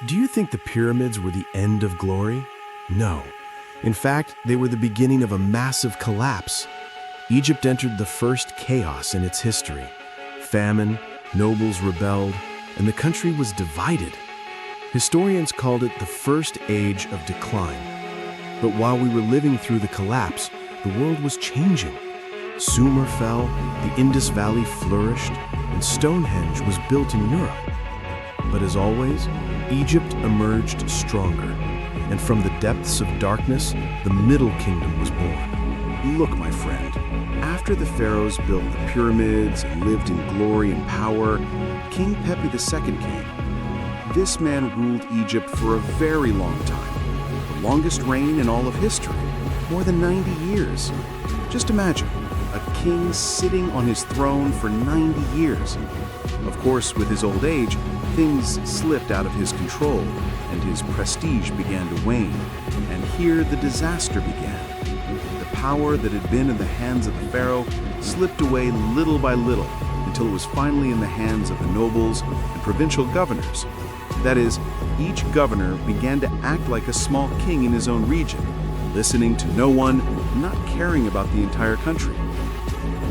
Do you think the pyramids were the end of glory? No. In fact, they were the beginning of a massive collapse. Egypt entered the first chaos in its history. Famine, nobles rebelled, and the country was divided. Historians called it the first age of decline. But while we were living through the collapse, the world was changing. Sumer fell, the Indus Valley flourished, and Stonehenge was built in Europe. But as always, Egypt emerged stronger, and from the depths of darkness, the Middle Kingdom was born. Look, my friend, after the pharaohs built the pyramids and lived in glory and power, King Pepi II came. This man ruled Egypt for a very long time, the longest reign in all of history, more than 90 years. Just imagine, a king sitting on his throne for 90 years. Of course, with his old age, things slipped out of his control, and his prestige began to wane. And here the disaster began. The power that had been in the hands of the pharaoh slipped away little by little until it was finally in the hands of the nobles and provincial governors. That is, each governor began to act like a small king in his own region, listening to no one, not caring about the entire country.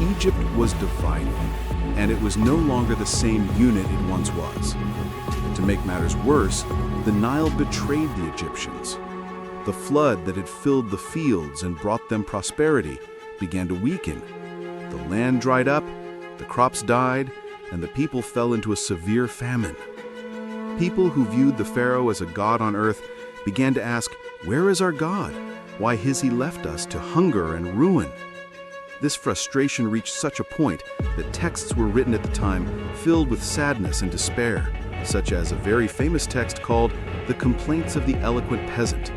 Egypt was divided, and it was no longer the same unit it once was. To make matters worse, the Nile betrayed the Egyptians. The flood that had filled the fields and brought them prosperity began to weaken. The land dried up, the crops died, and the people fell into a severe famine. People who viewed the pharaoh as a god on earth began to ask, "Where is our God? Why has he left us to hunger and ruin?" This frustration reached such a point that texts were written at the time filled with sadness and despair, such as a very famous text called The Complaints of the Eloquent Peasant,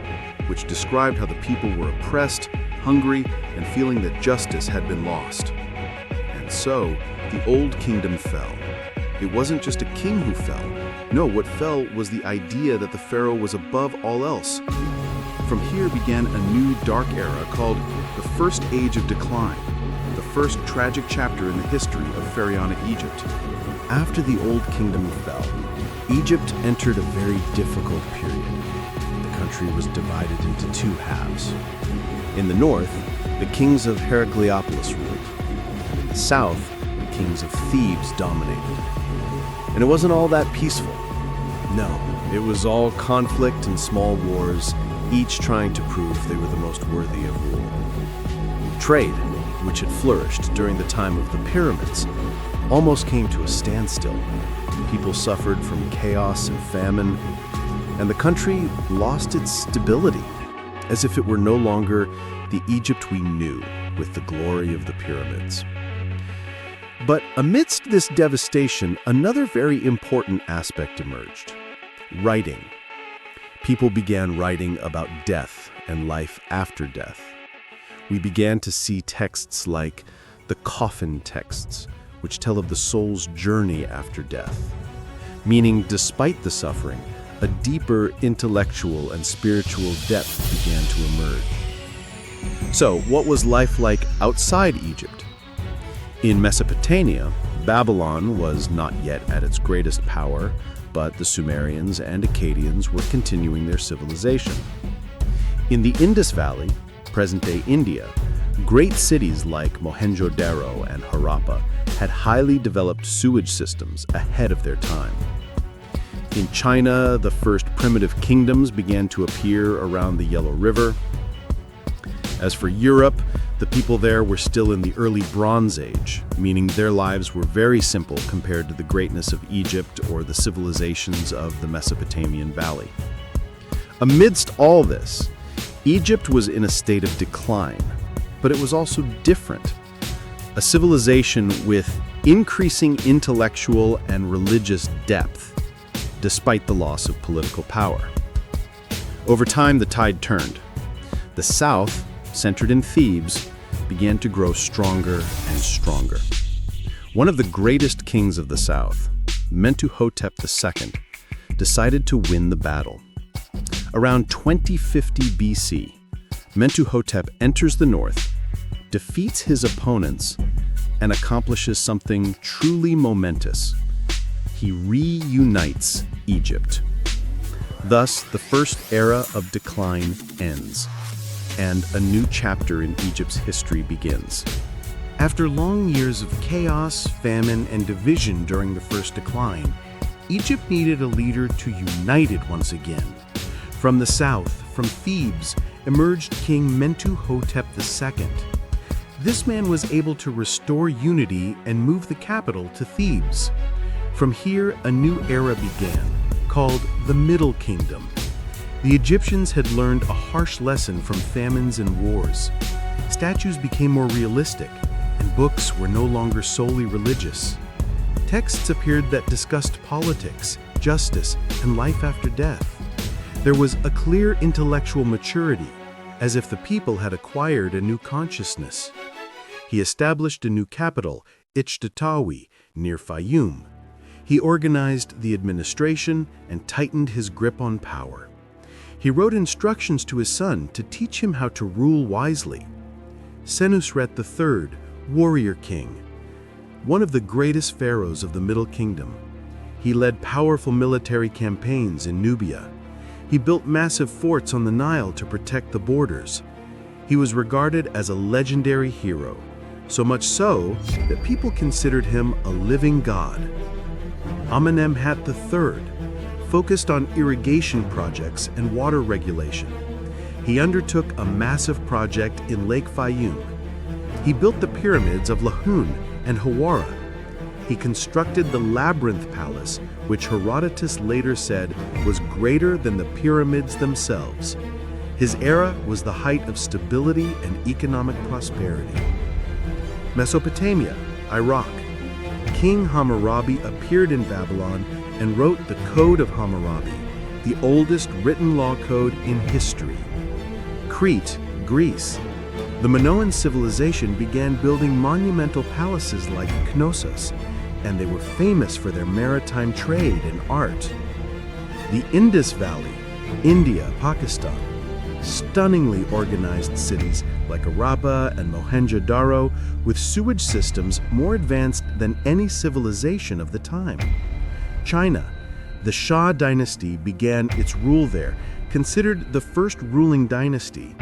which described how the people were oppressed, hungry, and feeling that justice had been lost. And so, the Old Kingdom fell. It wasn't just a king who fell. No, what fell was the idea that the pharaoh was above all else. From here began a new dark era called the First Age of Decline, the first tragic chapter in the history of pharaonic Egypt. After the Old Kingdom fell, Egypt entered a very difficult period. The country was divided into two halves. In the north, the kings of Heracleopolis ruled. In the south, the kings of Thebes dominated. And it wasn't all that peaceful. No, it was all conflict and small wars, each trying to prove they were the most worthy of rule. Trade, which had flourished during the time of the pyramids, almost came to a standstill. People suffered from chaos and famine, and the country lost its stability, as if it were no longer the Egypt we knew with the glory of the pyramids. But amidst this devastation, another very important aspect emerged: writing. People began writing about death and life after death. We began to see texts like the coffin texts, which tell of the soul's journey after death, meaning despite the suffering, a deeper intellectual and spiritual depth began to emerge. So, what was life like outside Egypt? In Mesopotamia, Babylon was not yet at its greatest power, but the Sumerians and Akkadians were continuing their civilization. In the Indus Valley, present-day India, great cities like Mohenjo-daro and Harappa had highly developed sewage systems ahead of their time. In China, the first primitive kingdoms began to appear around the Yellow River. As for Europe, the people there were still in the early Bronze Age, meaning their lives were very simple compared to the greatness of Egypt or the civilizations of the Mesopotamian Valley. Amidst all this, Egypt was in a state of decline, but it was also different. A civilization with increasing intellectual and religious depth, despite the loss of political power. Over time, the tide turned. The south, centered in Thebes, began to grow stronger and stronger. One of the greatest kings of the south, Mentuhotep II, decided to win the battle. Around 2050 BC, Mentuhotep enters the north, defeats his opponents, and accomplishes something truly momentous. He reunites Egypt. Thus, the first era of decline ends, and a new chapter in Egypt's history begins. After long years of chaos, famine, and division during the first decline, Egypt needed a leader to unite it once again. From the south, from Thebes, emerged King Mentuhotep II. This man was able to restore unity and move the capital to Thebes. From here, a new era began, called the Middle Kingdom. The Egyptians had learned a harsh lesson from famines and wars. Statues became more realistic, and books were no longer solely religious. Texts appeared that discussed politics, justice, and life after death. There was a clear intellectual maturity, as if the people had acquired a new consciousness. He established a new capital, Ichtatawi, near Fayum. He organized the administration and tightened his grip on power. He wrote instructions to his son to teach him how to rule wisely. Senusret III, warrior king, one of the greatest pharaohs of the Middle Kingdom. He led powerful military campaigns in Nubia. He built massive forts on the Nile to protect the borders. He was regarded as a legendary hero, so much so that people considered him a living god. Amenemhat III focused on irrigation projects and water regulation. He undertook a massive project in Lake Fayum. He built the pyramids of Lahun and Hawara. He constructed the Labyrinth Palace, which Herodotus later said was greater than the pyramids themselves. His era was the height of stability and economic prosperity. Mesopotamia, Iraq. King Hammurabi appeared in Babylon and wrote the Code of Hammurabi, the oldest written law code in history. Crete, Greece. The Minoan civilization began building monumental palaces like Knossos, and they were famous for their maritime trade and art. The Indus Valley, India, Pakistan. Stunningly organized cities like Harappa and Mohenjo-daro, with sewage systems more advanced than any civilization of the time. China. The Shah dynasty began its rule there, considered the first ruling dynasty.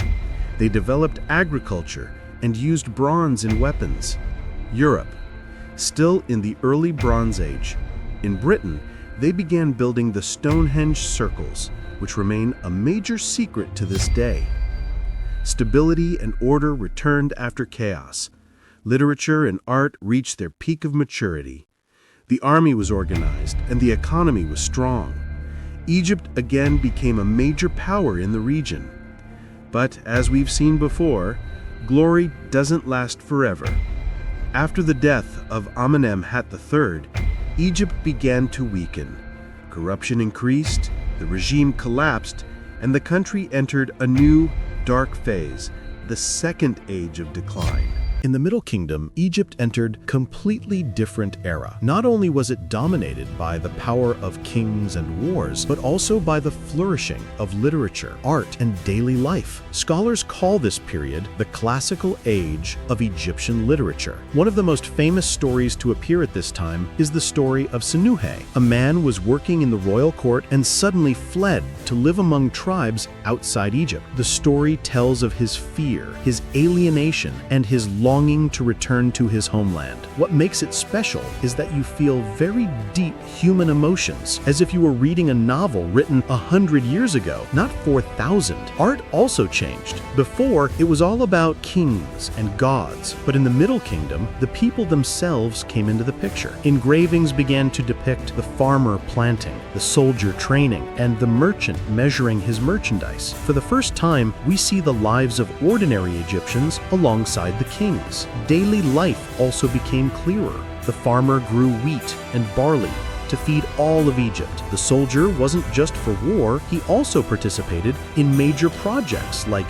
They developed agriculture and used bronze in weapons. Europe. Still in the early Bronze Age. In Britain, they began building the Stonehenge circles, which remain a major secret to this day. Stability and order returned after chaos. Literature and art reached their peak of maturity. The army was organized and the economy was strong. Egypt again became a major power in the region. But as we've seen before, glory doesn't last forever. After the death of Amenemhat III, Egypt began to weaken. Corruption increased, the regime collapsed, and the country entered a new, dark phase, the second age of decline. In the Middle Kingdom, Egypt entered a completely different era. Not only was it dominated by the power of kings and wars, but also by the flourishing of literature, art, and daily life. Scholars call this period the classical age of Egyptian literature. One of the most famous stories to appear at this time is the story of Sumerians. A man was working in the royal court and suddenly fled to live among tribes outside Egypt. The story tells of his fear, his alienation, and his longing to return to his homeland. What makes it special is that you feel very deep human emotions, as if you were reading a novel written 100 years ago, not 4,000. Art also changed. Before, it was all about kings and gods, but in the Middle Kingdom, the people themselves came into the picture. Engravings began to depict the farmer planting, the soldier training, and the merchant measuring his merchandise. For the first time, we see the lives of ordinary Egyptians alongside the kings. Daily life also became clearer. The farmer grew wheat and barley to feed all of Egypt. The soldier wasn't just for war, he also participated in major projects like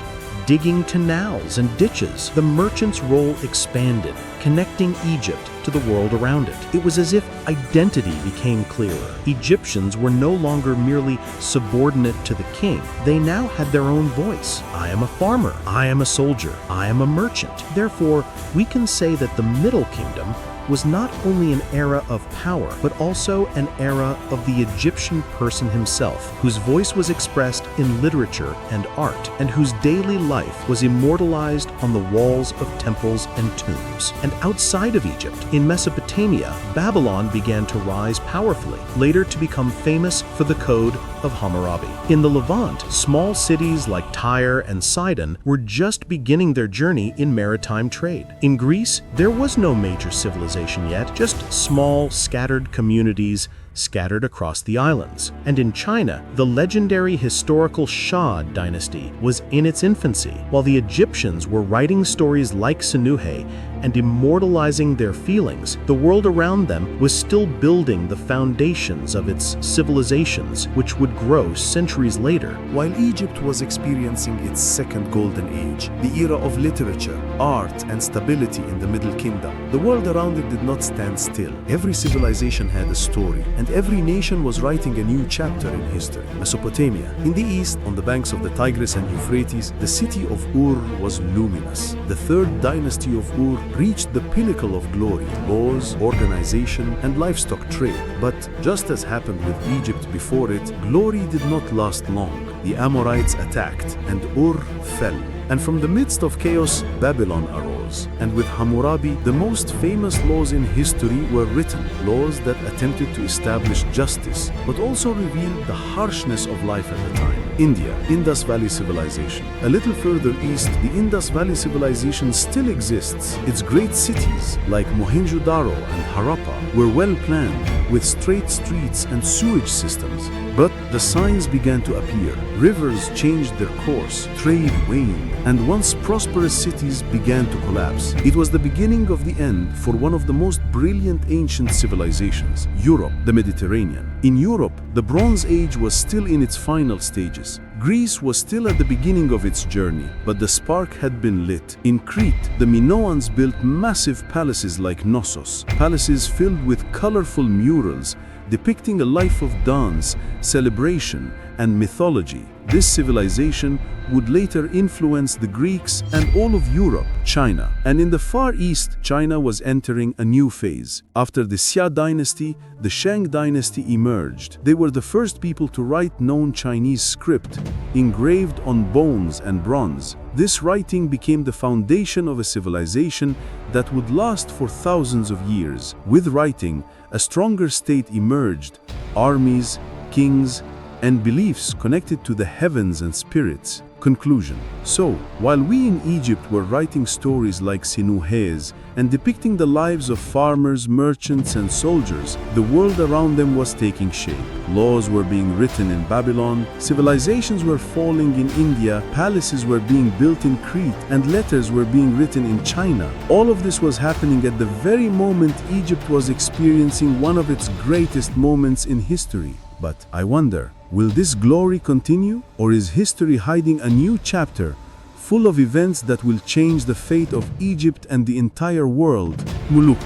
digging canals and ditches. The merchant's role expanded, connecting Egypt to the world around it. It was as if identity became clearer. Egyptians were no longer merely subordinate to the king. They now had their own voice. I am a farmer. I am a soldier. I am a merchant. Therefore, we can say that the Middle Kingdom was not only an era of power, but also an era of the Egyptian person himself, whose voice was expressed in literature and art, and whose daily life was immortalized on the walls of temples and tombs. And outside of Egypt, in Mesopotamia, Babylon began to rise powerfully, later to become famous for the Code of Hammurabi. In the Levant, small cities like Tyre and Sidon were just beginning their journey in maritime trade. In Greece, there was no major civilization yet, just small, scattered communities scattered across the islands. And in China, the legendary historical Shah dynasty was in its infancy, while the Egyptians were writing stories like Stonehenge and immortalizing their feelings. The world around them was still building the foundations of its civilizations, which would grow centuries later. While Egypt was experiencing its second golden age, the era of literature, art, and stability in the Middle Kingdom, the world around it did not stand still. Every civilization had a story, and every nation was writing a new chapter in history. Mesopotamia. In the east, on the banks of the Tigris and Euphrates, the city of Ur was luminous. The third dynasty of Ur reached the pinnacle of glory, laws, organization, and livestock trade. But just as happened with Egypt before it, glory did not last long. The Amorites attacked, and Ur fell. And from the midst of chaos, Babylon arose. And with Hammurabi, the most famous laws in history were written, laws that attempted to establish justice, but also revealed the harshness of life at the time. India, Indus Valley Civilization. A little further east, the Indus Valley Civilization still exists. Its great cities, like Mohenjo-daro and Harappa, were well planned, with straight streets and sewage systems. But the signs began to appear. Rivers changed their course, trade waned, and once prosperous cities began to collapse. It was the beginning of the end for one of the most brilliant ancient civilizations, Europe, the Mediterranean. In Europe, the Bronze Age was still in its final stages. Greece was still at the beginning of its journey, but the spark had been lit. In Crete, the Minoans built massive palaces like Knossos, palaces filled with colorful murals depicting a life of dance, celebration, and mythology. This civilization would later influence the Greeks and all of Europe, China. And in the Far East, China was entering a new phase. After the Xia dynasty, the Shang dynasty emerged. They were the first people to write known Chinese script, engraved on bones and bronze. This writing became the foundation of a civilization that would last for thousands of years. With writing, a stronger state emerged, armies, kings, and beliefs connected to the heavens and spirits. Conclusion. So, while we in Egypt were writing stories like Stonehenge and depicting the lives of farmers, merchants, and soldiers, the world around them was taking shape. Laws were being written in Babylon, civilizations were falling in India, palaces were being built in Crete, and letters were being written in China. All of this was happening at the very moment Egypt was experiencing one of its greatest moments in history. But I wonder, will this glory continue, or is history hiding a new chapter full of events that will change the fate of Egypt and the entire world? Muluk.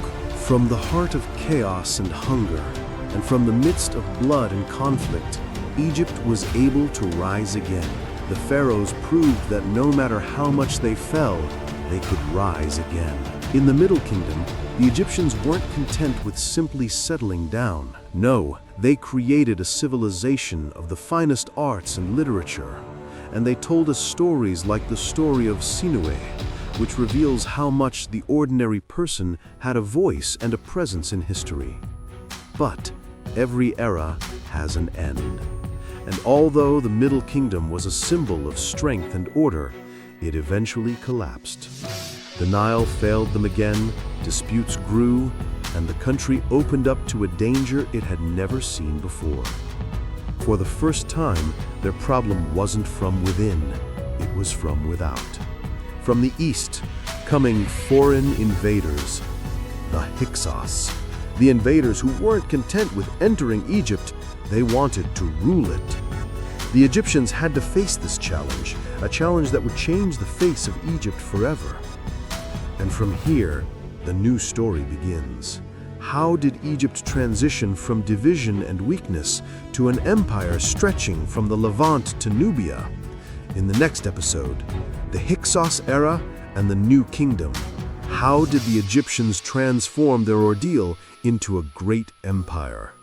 From the heart of chaos and hunger, and from the midst of blood and conflict, Egypt was able to rise again. The pharaohs proved that no matter how much they fell, they could rise again. In the Middle Kingdom, the Egyptians weren't content with simply settling down. No, they created a civilization of the finest arts and literature. And they told us stories like the story of Sinoe, which reveals how much the ordinary person had a voice and a presence in history. But every era has an end. And although the Middle Kingdom was a symbol of strength and order, it eventually collapsed. The Nile failed them again, disputes grew, and the country opened up to a danger it had never seen before. For the first time, their problem wasn't from within, it was from without. From the east, coming foreign invaders, the Hyksos. The invaders who weren't content with entering Egypt, they wanted to rule it. The Egyptians had to face this challenge, a challenge that would change the face of Egypt forever. And from here, the new story begins. How did Egypt transition from division and weakness to an empire stretching from the Levant to Nubia? In the next episode, the Hyksos era and the New Kingdom. How did the Egyptians transform their ordeal into a great empire?